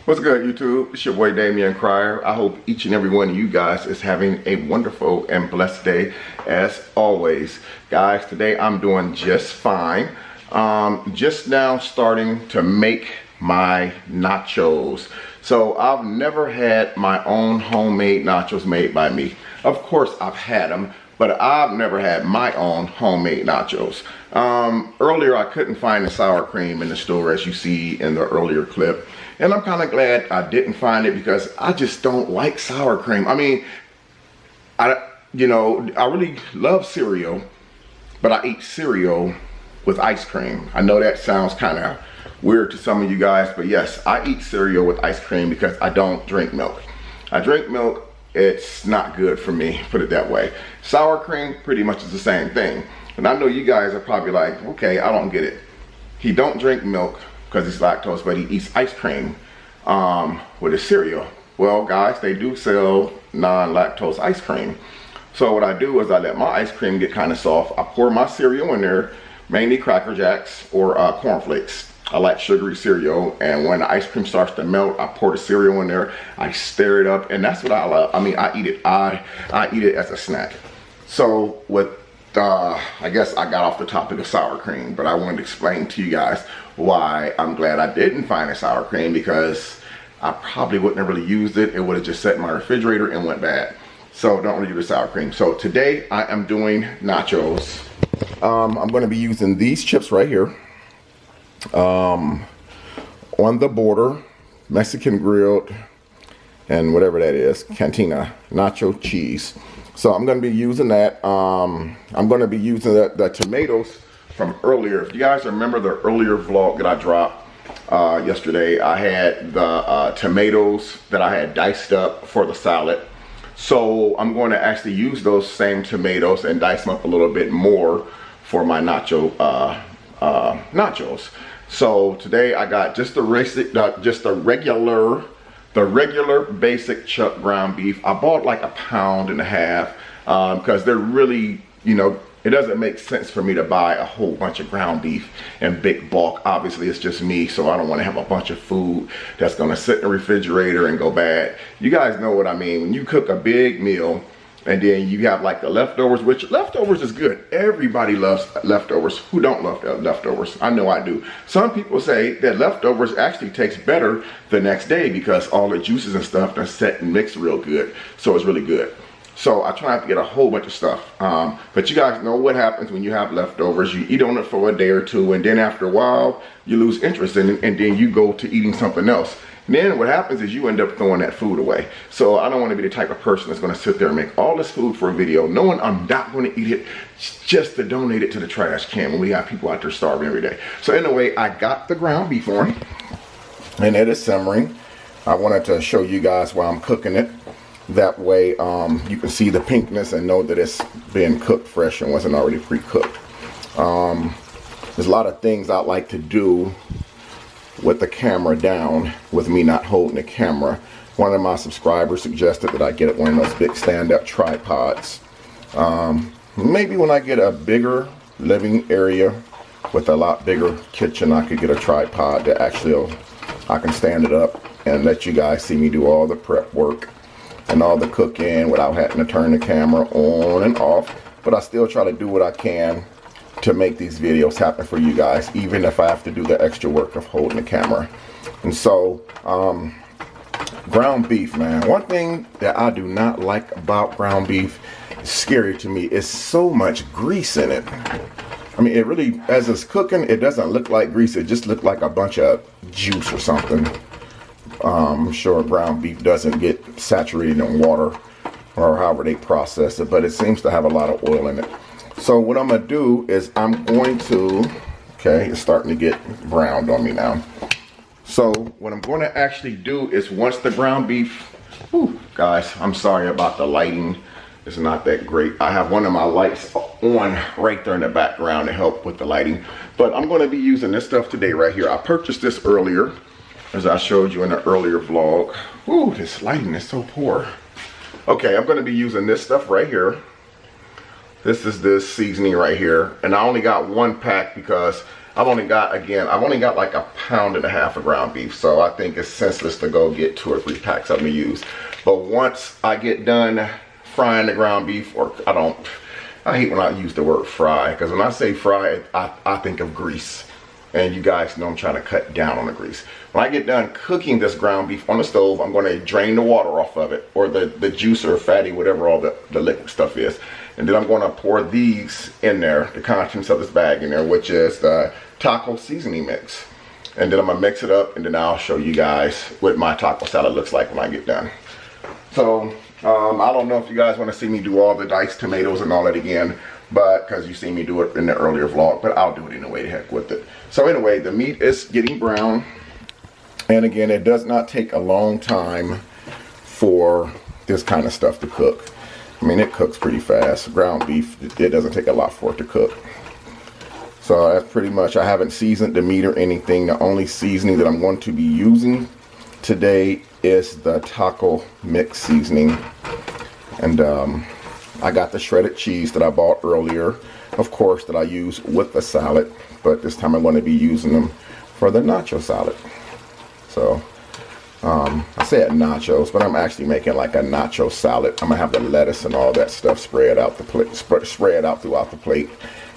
What's good, YouTube? It's your boy Damion Crier. I hope each and every one of you guys is having a wonderful and blessed day as always. Guys, today I'm doing just fine. Just now starting to make my nachos. So I've never had my own homemade nachos made by me. Of course I've had them, but I've never had my own homemade nachos. Earlier I couldn't find the sour cream in the store, as you see in the earlier clip. And I'm kind of glad I didn't find it because I just don't like sour cream. I mean, I really love cereal, but I eat cereal with ice cream. I know that sounds kind of weird to some of you guys, but yes, I eat cereal with ice cream because I don't drink milk. I drink milk, it's not good for me, put it that way. Sour cream pretty much is the same thing. And I know you guys are probably like, okay, I don't get it. He don't drink milk because he's lactose, but he eats ice cream with his cereal. Well, guys, they do sell non-lactose ice cream. So what I do is I let my ice cream get kind of soft. I pour my cereal in there, mainly Cracker Jacks or cornflakes. I like sugary cereal, and when the ice cream starts to melt, I pour the cereal in there, I stir it up, and that's what I love. I mean, I eat it. I eat it as a snack. So with I guess I got off the topic of sour cream, but I wanted to explain to you guys why I'm glad I didn't find a sour cream, because I probably wouldn't have really used it. It would have just sat in my refrigerator and went bad. So don't really use the sour cream. So today I am doing nachos. I'm going to be using these chips right here. On the border, Mexican grilled, and whatever that is, Cantina nacho cheese. So I'm going to be using that. I'm going to be using the tomatoes from earlier. If you guys remember the earlier vlog that I dropped yesterday, I had the tomatoes that I had diced up for the salad. So I'm going to actually use those same tomatoes and dice them up a little bit more for my nachos. So today I got just the regular basic chuck ground beef. I bought like 1.5 pounds because they're really, it doesn't make sense for me to buy a whole bunch of ground beef in big bulk. Obviously it's just me, so I don't want to have a bunch of food that's going to sit in the refrigerator and go bad. You guys know what I mean. When you cook a big meal and then you have like the leftovers, which leftovers is good. Everybody loves leftovers. Who don't love leftovers? I know I do. Some people say that leftovers actually tastes better the next day because all the juices and stuff are set and mixed real good. So it's really good. So I try not to get a whole bunch of stuff. But you guys know what happens when you have leftovers. You eat on it for a day or two, and then after a while, you lose interest in it, and then you go to eating something else. And then what happens is you end up throwing that food away. So I don't want to be the type of person that's going to sit there and make all this food for a video, knowing I'm not going to eat it, just to donate it to the trash can when we have people out there starving every day. So anyway, I got the ground beef on, and it is simmering. I wanted to show you guys while I'm cooking it. That way you can see the pinkness and know that it's been cooked fresh and wasn't already pre-cooked. There's a lot of things I like to do with the camera down, with me not holding the camera. One of my subscribers suggested that I get one of those big stand-up tripods. Maybe when I get a bigger living area with a lot bigger kitchen, I could get a tripod that actually I can stand it up and let you guys see me do all the prep work and all the cooking without having to turn the camera on and off. But I still try to do what I can to make these videos happen for you guys, even if I have to do the extra work of holding the camera. And so ground beef, man, one thing that I do not like about ground beef, is scary to me, is so much grease in it. I mean, it really, as it's cooking, it doesn't look like grease, it just looks like a bunch of juice or something. I'm sure ground beef doesn't get saturated in water or however they process it, but it seems to have a lot of oil in it. So what I'm going to do is I'm going to, okay, it's starting to get browned on me now. So what I'm going to actually do is once the ground beef, guys, I'm sorry about the lighting. It's not that great. I have one of my lights on right there in the background to help with the lighting. But I'm going to be using this stuff today right here. I purchased this earlier, as I showed you in the earlier vlog. This lighting is so poor. Okay, I'm going to be using this stuff right here. This is this seasoning right here, and I only got one pack because I've only got like 1.5 pounds of ground beef, so I think it's senseless to go get 2 or 3 packs of them to use. But once I get done frying the ground beef, or I hate when I use the word fry, because when I say fry, I think of grease. And you guys know I'm trying to cut down on the grease. When I get done cooking this ground beef on the stove, I'm going to drain the water off of it, or the juice or fatty, whatever all the liquid stuff is. And then I'm going to pour these in there, the contents of this bag in there, which is the taco seasoning mix. And then I'm going to mix it up, and then I'll show you guys what my taco salad looks like when I get done. So I don't know if you guys want to see me do all the diced tomatoes and all that again, but because you see me do it in the earlier vlog, but I'll do it anyway, the heck with it. So anyway, the meat is getting brown, and again, it does not take a long time for this kind of stuff to cook. I mean, it cooks pretty fast. Ground beef, it doesn't take a lot for it to cook. So that's pretty much, I haven't seasoned the meat or anything. The only seasoning that I'm going to be using today is the taco mix seasoning. And I got the shredded cheese that I bought earlier, of course, that I use with the salad, but this time I'm going to be using them for the nacho salad. So I said nachos, but I'm actually making like a nacho salad. I'm gonna have the lettuce and all that stuff spread out the plate, spread out throughout the plate,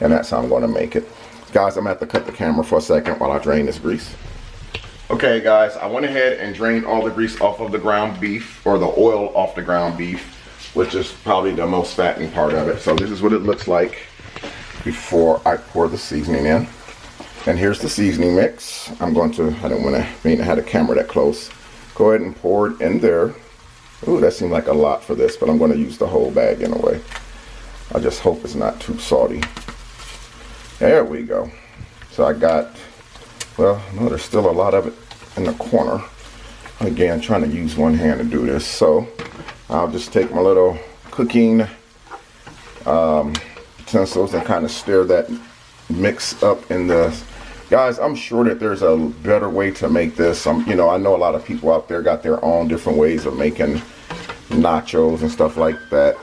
and that's how I'm going to make it. Guys, I'm gonna have to cut the camera for a second while I drain this grease. Okay, guys, I went ahead and drained all the grease off of the ground beef, or the oil off the ground beef, which is probably the most fattening part of it. So this is what it looks like before I pour the seasoning in. And here's the seasoning mix. I'm going to, I don't want to mean I had a camera that close. Go ahead and pour it in there. Ooh, that seemed like a lot for this, but I'm going to use the whole bag in a way. I just hope it's not too salty. There we go. So I got, well, no, there's still a lot of it in the corner. Again, trying to use one hand to do this. So I'll just take my little cooking utensils and kind of stir that mix up in the, guys, I'm sure that there's a better way to make this. You know, I know a lot of people out there got their own different ways of making nachos and stuff like that,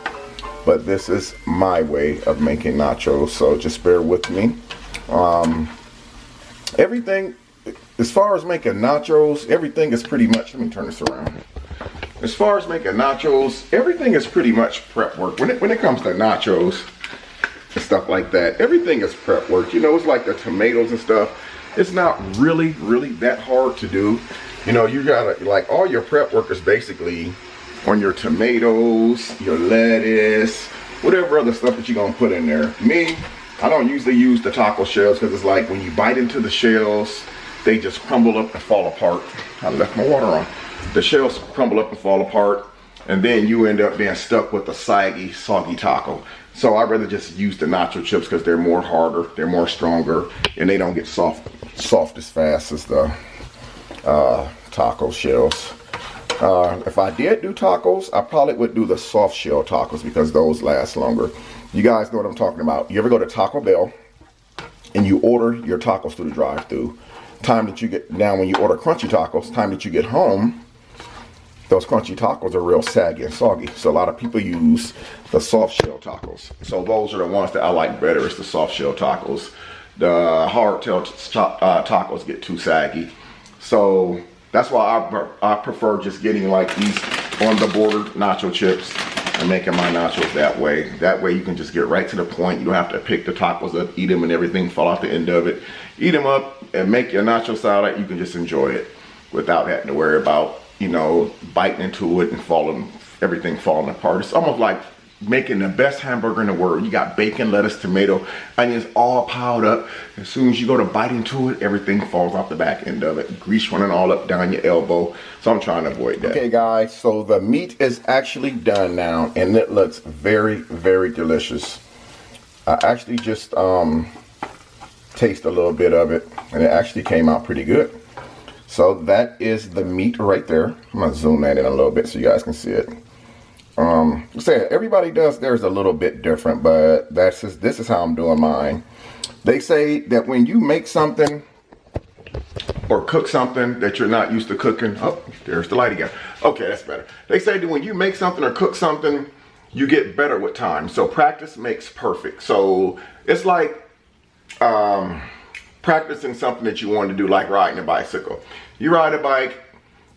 but this is my way of making nachos, so just bear with me. Everything, as far as making nachos, everything is pretty much, let me turn this around. As far as making nachos, everything is pretty much prep work. When it comes to nachos and stuff like that, everything is prep work. You know, it's like the tomatoes and stuff. It's not really that hard to do. You know, you gotta, like, all your prep work is basically on your tomatoes, your lettuce, whatever other stuff that you're gonna put in there. Me, I don't usually use the taco shells because it's like when you bite into the shells, they just crumble up and fall apart. I left my water on. The shells crumble up and fall apart, and then you end up being stuck with a soggy taco. So I'd rather just use the nacho chips because they're more harder, they're more stronger, and they don't get soft as fast as the taco shells. If I did do tacos, I probably would do the soft shell tacos because those last longer. You guys know what I'm talking about. You ever go to Taco Bell and you order your tacos through the drive-thru? Time that you get, now when you order crunchy tacos, time that you get home, those crunchy tacos are real saggy and soggy. So a lot of people use the soft shell tacos. So those are the ones that I like better, is the soft shell tacos. The hard shell tacos get too saggy. So that's why I prefer just getting like these on the border nacho chips and making my nachos that way. That way you can just get right to the point. You don't have to pick the tacos up, eat them and everything, fall off the end of it. Eat them up and make your nacho salad. You can just enjoy it without having to worry about, you know, biting into it and everything falling apart. It's almost like making the best hamburger in the world. You got bacon, lettuce, tomato, onions all piled up. As soon as you go to bite into it, everything falls off the back end of it. Grease running all up down your elbow. So I'm trying to avoid that. Okay guys, so the meat is actually done now and it looks very delicious. I actually just taste a little bit of it and it actually came out pretty good. So that is the meat right there. I'm gonna zoom that in a little bit so you guys can see it. Say everybody does theirs a little bit different, but this is how I'm doing mine. They say that when you make something or cook something that you're not used to cooking, oh, there's the light again. Okay, that's better. They say that when you make something or cook something you get better with time. So practice makes perfect. So it's like practicing something that you want to do, like riding a bicycle. You ride a bike,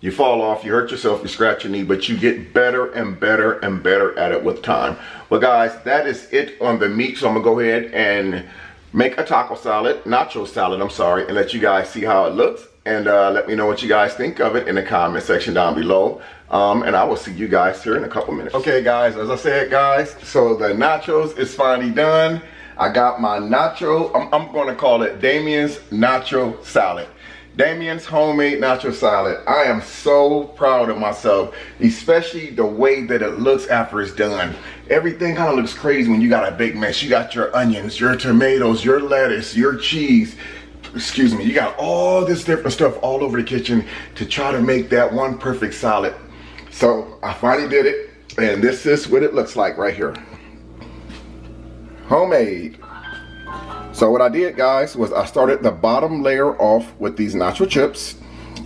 you fall off, you hurt yourself, you scratch your knee, but you get better and better and better at it with time. Well guys, that is it on the meat. So I'm gonna go ahead and make a taco salad, nacho salad, I'm sorry, and let you guys see how it looks. And let me know what you guys think of it in the comment section down below. And I will see you guys here in a couple minutes. Okay guys, as I said guys, so the nachos is finally done. I got my nacho, I'm gonna call it Damion's nacho salad. Damion's homemade nacho salad. I am so proud of myself, especially the way that it looks after it's done. Everything kind of looks crazy when you got a big mess. You got your onions, your tomatoes, your lettuce, your cheese. Excuse me, you got all this different stuff all over the kitchen to try to make that one perfect salad. So I finally did it, and this is what it looks like right here. Homemade. So what I did guys was I started the bottom layer off with these nacho chips.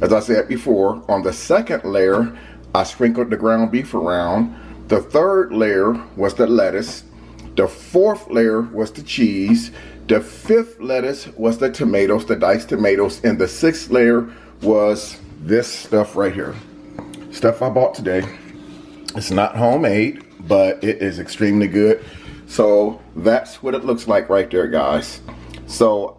As I said before, on the second layer I sprinkled the ground beef around. The third layer was the lettuce. The fourth layer was the cheese. The fifth lettuce was the tomatoes, the diced tomatoes, and the sixth layer was this stuff right here. Stuff I bought today. It's not homemade, but it is extremely good. So that's what it looks like right there guys. So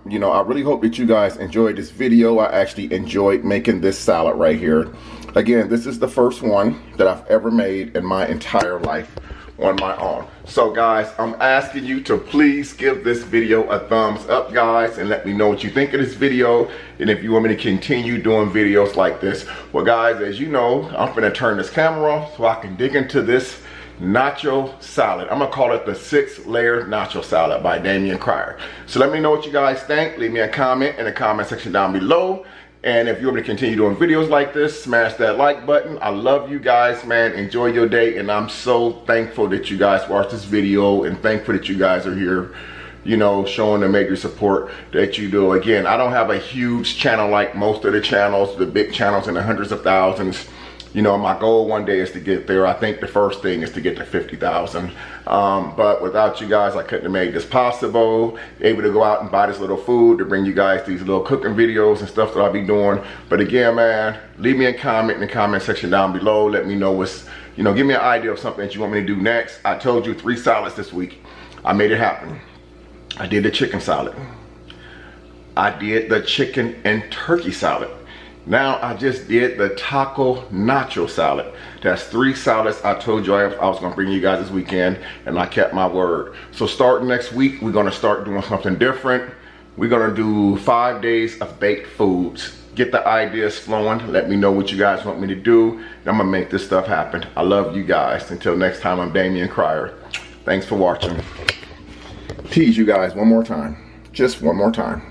you know, I really hope that you guys enjoyed this video. I actually enjoyed making this salad right here. Again, this is the first one that I've ever made in my entire life on my own. So guys, I'm asking you to please give this video a thumbs up guys, and let me know what you think of this video, and if you want me to continue doing videos like this. Well guys, as you know, I'm gonna turn this camera off so I can dig into this nacho salad. I'm gonna call it the 6-layer nacho salad by Damion Cryer. So let me know what you guys think. Leave me a comment in the comment section down below. And if you want me to continue doing videos like this, smash that like button. I love you guys, man. Enjoy your day. And I'm so thankful that you guys watched this video, and thankful that you guys are here, you know, showing the major support that you do. Again, I don't have a huge channel like most of the channels, the big channels in the hundreds of thousands. You know, my goal one day is to get there. I think the first thing is to get to 50,000. But without you guys, I couldn't have made this possible. Able to go out and buy this little food to bring you guys these little cooking videos and stuff that I'll be doing. But again, man, leave me a comment in the comment section down below. Let me know what's, you know, give me an idea of something that you want me to do next. I told you 3 salads this week. I made it happen. I did the chicken salad. I did the chicken and turkey salad. Now I just did the taco nacho salad. That's 3 salads I told you I was gonna bring you guys this weekend, and I kept my word. So starting next week, we're gonna start doing something different. We're gonna do 5 days of baked foods. Get the ideas flowing. Let me know what you guys want me to do, and I'm gonna make this stuff happen. I love you guys. Until next time, I'm Damion Cryer. Thanks for watching. Tease you guys one more time. Just one more time.